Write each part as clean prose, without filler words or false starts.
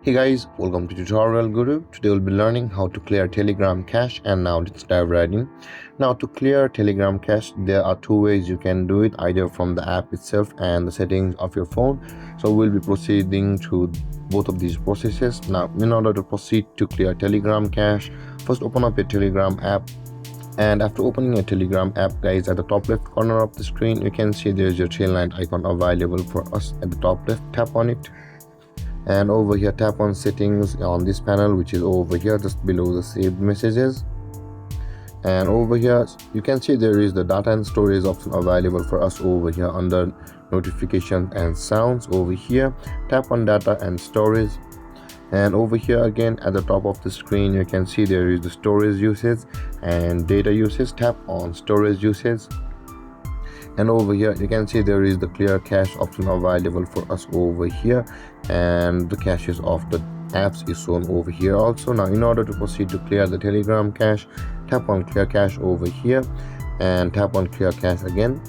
Hey guys, welcome to Tutorial Guru. Today we'll be learning how to clear Telegram cache, and now let's dive right in. Now to clear Telegram cache, there are two ways you can do it, either from the app itself and the settings of your phone. So we'll be proceeding through both of these processes. Now in order to proceed to clear Telegram cache, first open up your Telegram app. And after opening a Telegram app, guys, at the top left corner of the screen you can see there is your trail line icon available for us at the top left. Tap on it, and over here tap on settings on this panel, which is over here just below the saved messages. And over here you can see there is the data and storage option available for us over here under notifications and sounds. Over here tap on data and storage, and over here again at the top of the screen you can see there is the storage usage and data usage. Tap on storage usage, and over here you can see there is the clear cache option available for us over here, and the caches of the apps is shown over here also. Now in order to proceed to clear the Telegram cache, tap on clear cache over here and tap on clear cache again,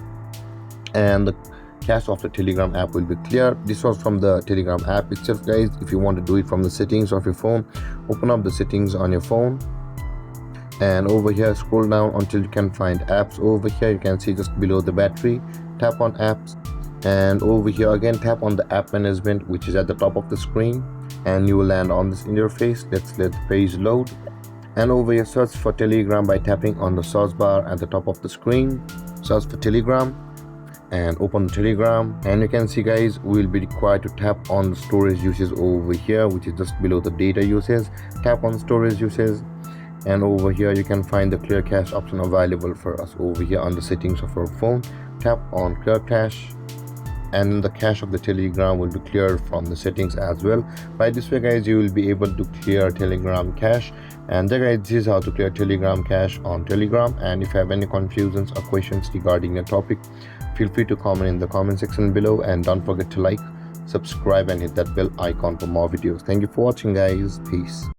and the cache of the Telegram app will be clear. This was from the Telegram app itself, guys. If you want to do it from the settings of your phone, open up the settings on your phone, and over here scroll down until you can find apps. Over here you can see just below the battery, tap on apps, and over here again tap on the app management, which is at the top of the screen, and you will land on this interface. Let's let the page load, and over here search for Telegram by tapping on the search bar at the top of the screen. Search for Telegram and open Telegram, and you can see, guys, we will be required to tap on the storage usage over here, which is just below the data usage. Tap on storage usage, and over here you can find the clear cache option available for us over here on the settings of our phone. Tap on clear cache, and the cache of the Telegram will be cleared from the settings as well. By this way, guys, you will be able to clear Telegram cache. And there, guys, this is how to clear Telegram cache on Telegram. And if you have any confusions or questions regarding the topic, feel free to comment in the comment section below, and don't forget to like, subscribe and hit that bell icon for more videos. Thank you for watching, guys. Peace.